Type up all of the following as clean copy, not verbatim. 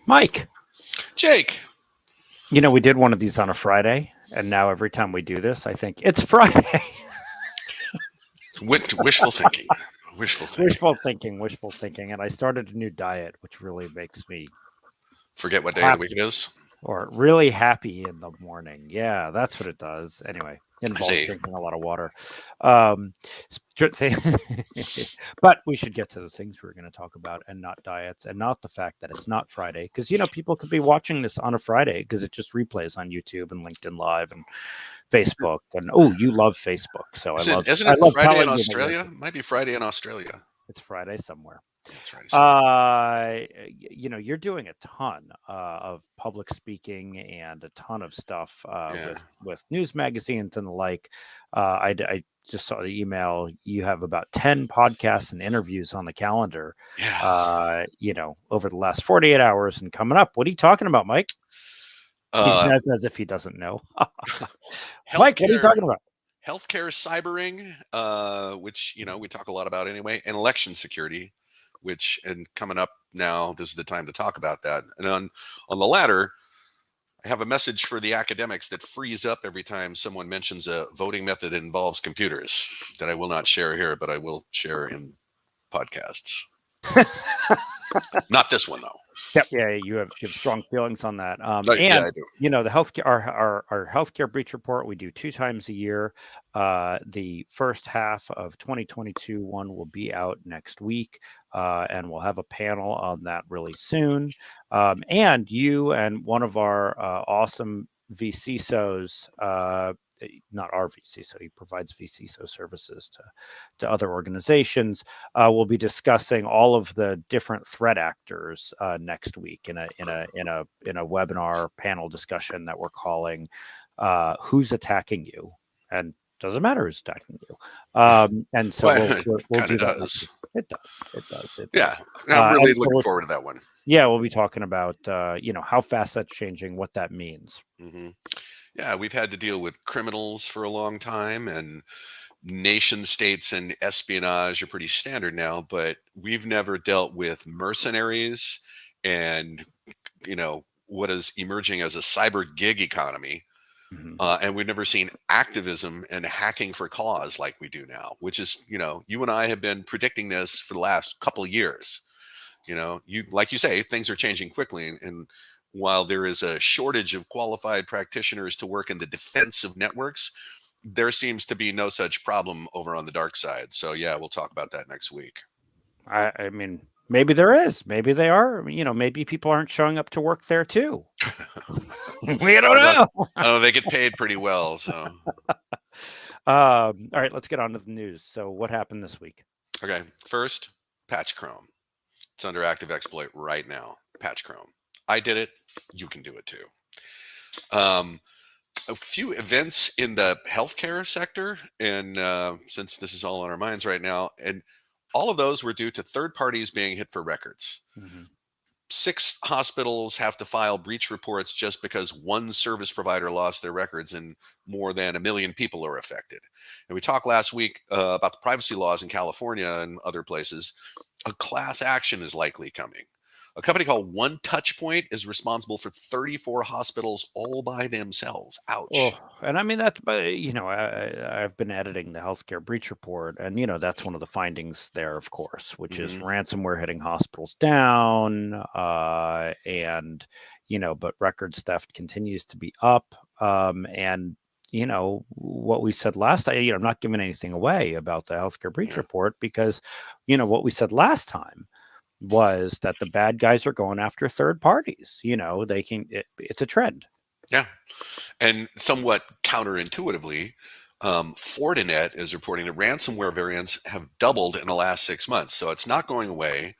Mike, Jake. we did one of these on a Friday, and now every time we do this, I think it's Friday. Wishful thinking. Wishful thinking. Wishful thinking. And I started a new diet, which really makes me Forget what day of the week it is. Or really happy in the morning. Yeah, that's what it does. Anyway, it involves drinking a lot of water. But we should get to the things we're going to talk about and not diets and not the fact that it's not Friday. Because, people could be watching this on a Friday because it just replays on YouTube and LinkedIn Live and Facebook. And, you love Facebook. So isn't it Friday in Australia? It might be Friday in Australia. It's Friday somewhere. That's right. You're doing a ton of public speaking and a ton of stuff with news magazines and the like. I just saw the email. You have about 10 podcasts and interviews on the calendar, over the last 48 hours and coming up. What are you talking about, Mike? He says as if he doesn't know. Mike, what are you talking about? Healthcare cybering, which, we talk a lot about anyway, and election security, and coming up now, this is the time to talk about that. And on the latter, I have a message for the academics that freeze up every time someone mentions a voting method that involves computers that I will not share here, but I will share in podcasts. Not this one, though. Yeah, you have strong feelings on that. I do. The healthcare, our healthcare breach report, we do 2 times a year. The first half of 2022 one will be out next week, and we'll have a panel on that really soon. And you and one of our awesome VCSOs, not our VCSO, he provides VCSO services to other organizations. We'll be discussing all of the different threat actors next week in a webinar panel discussion that we're calling "Who's Attacking You?" and doesn't matter who's attacking you. And so we'll do that. It does. Yeah, I'm really looking forward to that one. Yeah, we'll be talking about how fast that's changing, what that means. Mm-hmm. Yeah, we've had to deal with criminals for a long time, and nation states and espionage are pretty standard now, but we've never dealt with mercenaries and, what is emerging as a cyber gig economy. Mm-hmm. And we've never seen activism and hacking for cause like we do now, which is, you and I have been predicting this for the last couple of years. Like you say, things are changing quickly, and while there is a shortage of qualified practitioners to work in the defense of networks, there seems to be no such problem over on the dark side. So yeah, we'll talk about that next week. I mean, maybe there is. Maybe they are. Maybe people aren't showing up to work there too. We don't know. Oh, they get paid pretty well. So, all right, let's get on to the news. So, what happened this week? Okay, first, Patch Chrome. It's under active exploit right now. Patch Chrome. I did it. You can do it too. A few events in the healthcare sector, and since this is all on our minds right now, and all of those were due to third parties being hit for records. Mm-hmm. 6 hospitals have to file breach reports just because one service provider lost their records, and more than 1 million people are affected. And we talked last week about the privacy laws in California and other places. A class action is likely coming. A company called One Touch Point is responsible for 34 hospitals all by themselves. Ouch. Oh, and I mean, that's, I've been editing the healthcare breach report, and, that's one of the findings there, of course, which is ransomware hitting hospitals down. And, but records theft continues to be up. And, what we said last time, I'm not giving anything away about the healthcare breach report because, what we said last time was that the bad guys are going after third parties. It's a trend. Yeah. And somewhat counterintuitively, Fortinet is reporting that ransomware variants have doubled in the last 6 months. So it's not going away,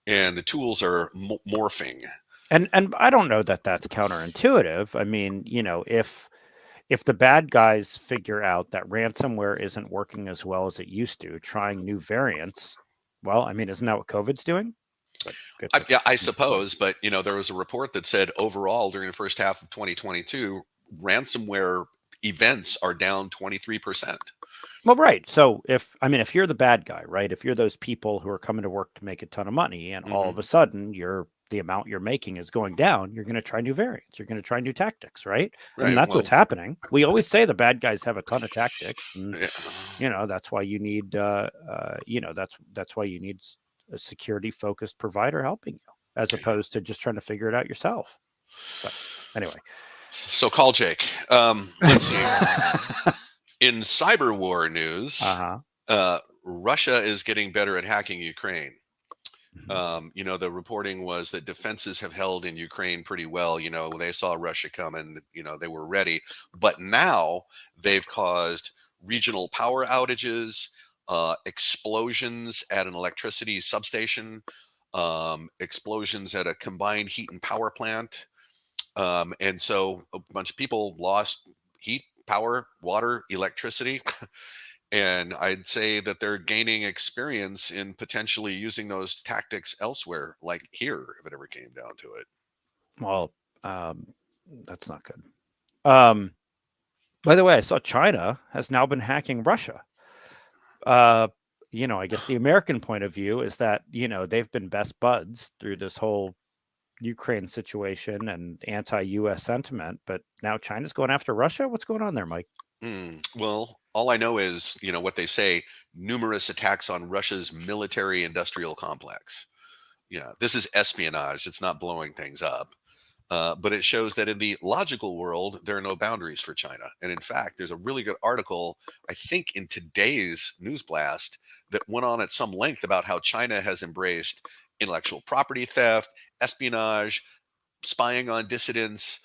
and the tools are morphing. And I don't know that that's counterintuitive. I mean, if the bad guys figure out that ransomware isn't working as well as it used to, trying new variants, well, I mean, isn't that what COVID's doing? I suppose, but there was a report that said overall during the first half of 2022, ransomware events are down 23%. Well, right. So if you're the bad guy, right? If you're those people who are coming to work to make a ton of money, and all of a sudden your the amount you're making is going down, you're going to try new variants. You're going to try new tactics, right? I mean, Right. that's what's Well, happening. We always say the bad guys have a ton of tactics, and yeah. that's why you need, that's why you need a security focused provider helping you, as opposed to just trying to figure it out yourself. But anyway, So call Jake. Let's see. In cyber war news, uh-huh. Russia is getting better at hacking Ukraine. Mhm. The reporting was that defenses have held in Ukraine pretty well. When they saw Russia coming, they were ready. But now they've caused regional power outages, explosions at an electricity substation, explosions at a combined heat and power plant. And so a bunch of people lost heat, power, water, electricity. And I'd say that they're gaining experience in potentially using those tactics elsewhere, like here, if it ever came down to it. Well, um, that's not good. Um, by the way, I saw China has now been hacking Russia. Uh, I guess the American point of view is that, they've been best buds through this whole Ukraine situation and anti-US sentiment, but now China's going after Russia. What's going on there, Mike? Well, all I know is, what they say, numerous attacks on Russia's military industrial complex. Yeah, this is espionage. It's not blowing things up. But it shows that in the logical world, there are no boundaries for China. And in fact, there's a really good article, I think, in today's News Blast that went on at some length about how China has embraced intellectual property theft, espionage, spying on dissidents,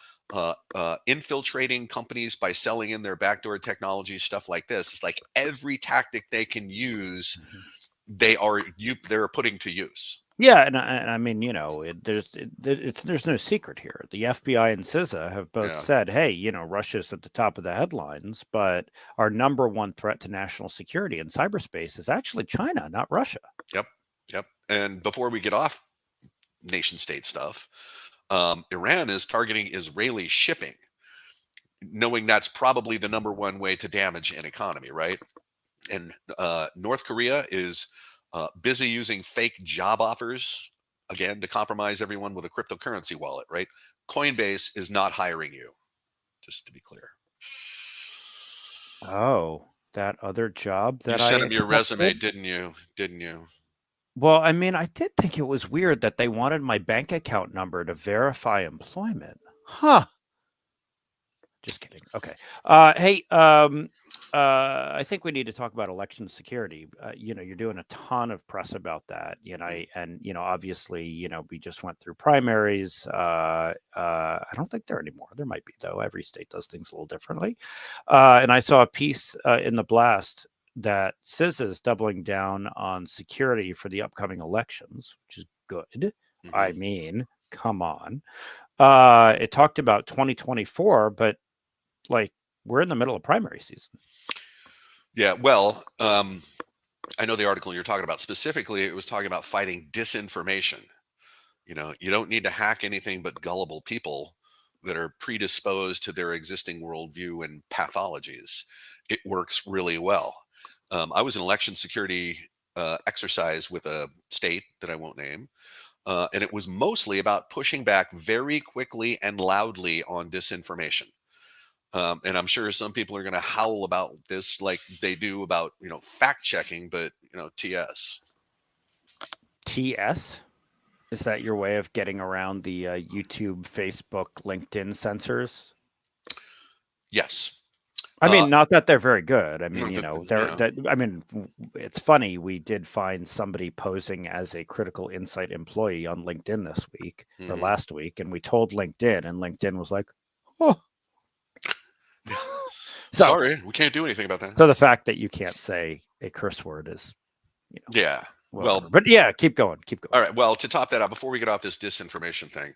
infiltrating companies by selling in their backdoor technology, stuff like this. It's like every tactic they can use, Mhm. they're putting to use. Yeah, and I mean, there's no secret here. The FBI and CISA have both Yeah. said, "Hey, Russia's at the top of the headlines, but our number one threat to national security in cyberspace is actually China, not Russia." Yep. Yep. And before we get off nation state stuff, Iran is targeting Israeli shipping, knowing that's probably the number one way to damage an economy, right? And North Korea is busy using fake job offers, again, to compromise everyone with a cryptocurrency wallet, right? Coinbase is not hiring you, just to be clear. Oh, that other job You that I sent him your resume, accepted? didn't you? Didn't you? Well, I mean, I did think it was weird that they wanted my bank account number to verify employment. Huh. Just kidding. Okay. Hey, I think we need to talk about election security. You're doing a ton of press about that. Mm, Obviously, we just went through primaries. I don't think there anymore. There might be though. Every state does things a little differently. And I saw a piece in the blast that CISA is doubling down on security for the upcoming elections, which is good. I mhm. mean, come on. It talked about 2024, but like, we're in the middle of primary season. Yeah, well, I know the article you're talking about. Specifically, it was talking about fighting disinformation. You don't need to hack anything but gullible people that are predisposed to their existing worldview and pathologies. It works really well. I was in election security exercise with a state that I won't name, and it was mostly about pushing back very quickly and loudly on disinformation. And I'm sure some people are going to howl about this like they do about fact checking, but TS. TS? Is that your way of getting around the YouTube, Facebook, LinkedIn censors? Yes. I Uh, mean, not that they're very good. I mean, they're yeah. that. I mean, it's funny. We did find somebody posing as a critical insight employee on LinkedIn this week or Hmm. last week, and we told LinkedIn, and LinkedIn was like, "Oh." Yeah. so, Sorry, we can't do anything about that. so the fact that you can't say a curse word is, Yeah. whatever. Well, But yeah, keep going, keep going. all right. Well, to top that out, before we get off this disinformation thing,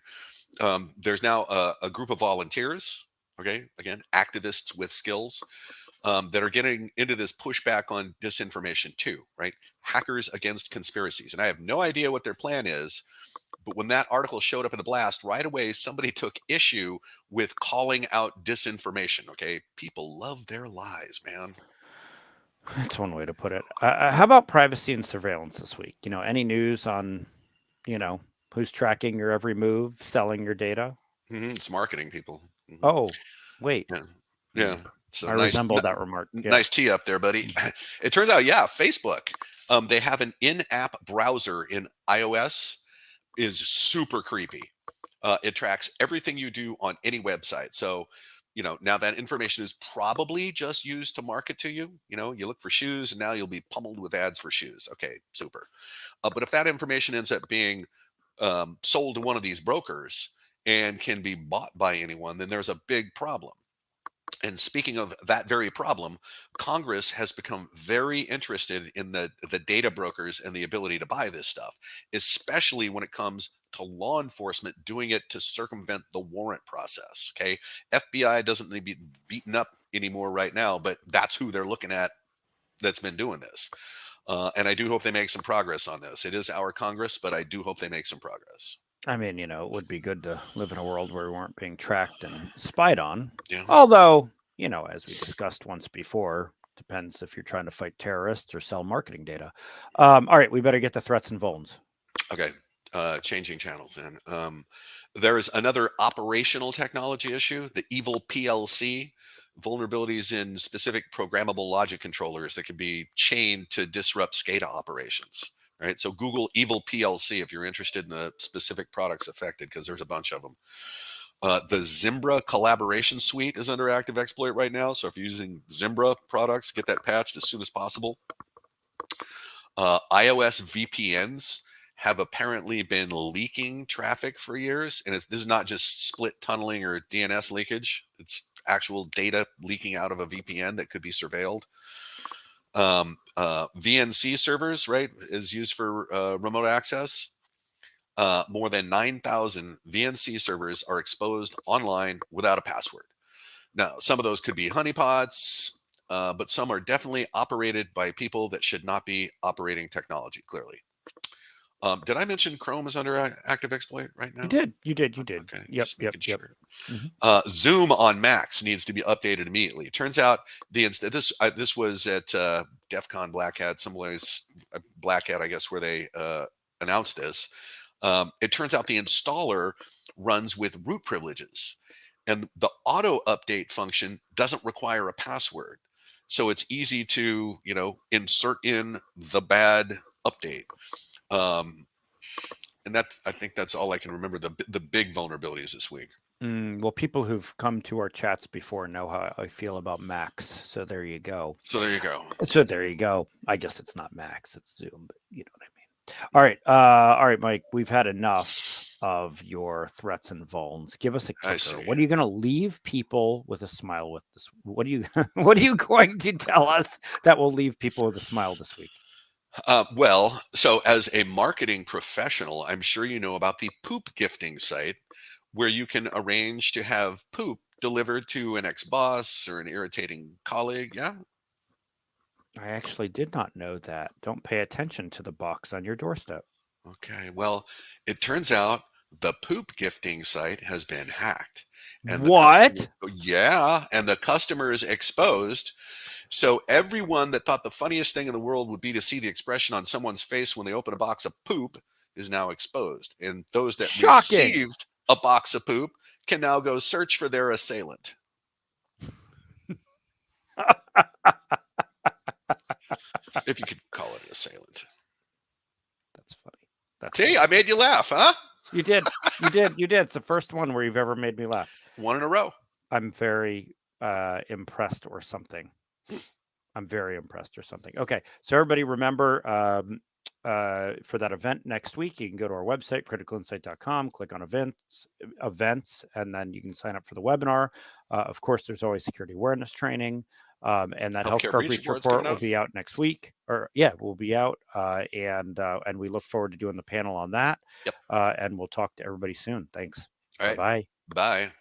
there's now a group of volunteers, okay, again, activists with skills, that are getting into this pushback on disinformation too, right? Hackers against conspiracies. And I have no idea what their plan is, but when that article showed up in the blast, right away, somebody took issue with calling out disinformation, okay? People love their lies, man. That's one way to put it. How about privacy and surveillance this week? Any news on, you know, Who's tracking your every move, selling your data? It's marketing people. Oh, wait. Yeah. Yeah. Hmm. So I nice, resemble that remark. Yeah. nice tee up there, buddy. Mhm. It turns out, yeah, Facebook. They have an in-app browser in iOS. Is super creepy. It tracks everything you do on any website. So, now that information is probably just used to market to you. You look for shoes, and now you'll be pummeled with ads for shoes. Okay, super. But if that information ends up being sold to one of these brokers and can be bought by anyone, then there's a big problem. And speaking of that very problem, Congress has become very interested in the data brokers and the ability to buy this stuff, especially when it comes to law enforcement doing it to circumvent the warrant process. Okay, FBI doesn't need to be beaten up anymore right now, but that's who they're looking at that's been doing this. And I do hope they make some progress on this. It is our Congress, but I do hope they make some progress. I mean, it would be good to live in a world where we weren't being tracked and spied on. Yeah. Although, as we discussed once before, depends if you're trying to fight terrorists or sell marketing data. All right, we better get the threats and vulns. Okay. Changing channels then. There's another operational technology issue, the evil PLC, vulnerabilities in specific programmable logic controllers that can be chained to disrupt SCADA operations. Right. So Google evil PLC if you're interested in the specific products affected, because there's a bunch of them. The Zimbra collaboration suite is under active exploit right now. So if you're using Zimbra products, get that patched as soon as possible. iOS VPNs have apparently been leaking traffic for years, and this is not just split tunneling or DNS leakage. It's actual data leaking out of a VPN that could be surveilled. VNC servers, right, is used for remote access. More than 9,000 VNC servers are exposed online without a password. Now, some of those could be honeypots, but some are definitely operated by people that should not be operating technology, clearly. Did I mention Chrome is under active exploit right You now? did. You did. You did. Okay, Yep. just Yep. making Yep. sure. Mhm. Zoom on Macs needs to be updated immediately. Turns out this was at DEF CON Black Hat, someplace Black Hat, I guess, where they announced this. It turns out the installer runs with root privileges, and the auto update function doesn't require a password, so it's easy to insert in the bad update. Um, and I think that's all I can remember. The big vulnerabilities this week. Well, people who've come to our chats before know how I feel about Macs. So there you go. So there you go. So there you go. I guess it's not Macs, it's Zoom, but you know what I mean. All right, Mike. We've had enough of your threats and vulns. Give us a I kicker. see. What are you going to leave people with a smile with this? What are you What are you going to tell us that will leave people with a smile this week? Well, so as a marketing professional, I'm sure you know about the poop gifting site where you can arrange to have poop delivered to an ex-boss or an irritating colleague. Yeah. I actually did not know that. Don't pay attention to the box on your doorstep. Okay. Well, it turns out the poop gifting site has been hacked and the customer, What? yeah, and the customer is exposed. So everyone that thought the funniest thing in the world would be to see the expression on someone's face when they open a box of poop is now exposed. And those that Shocking. received a box of poop can now go search for their assailant, if you could call it an assailant. That's funny. That's See, funny. I made you laugh, huh? You did. You did. You did. It's the first one where you've ever made me laugh. One in a row. I'm very impressed or something. I'm very impressed or something. Okay. So everybody remember for that event next week, you can go to our website, criticalinsight.com, click on events, and then you can sign up for the webinar. Of course, there's always security awareness training. And that Healthcare healthcare breach breach report's report coming will out. be out next week. Or yeah, we'll be out, and we look forward to doing the panel on that. Yep. And we'll talk to everybody soon. Thanks. All Bye right. bye. Bye.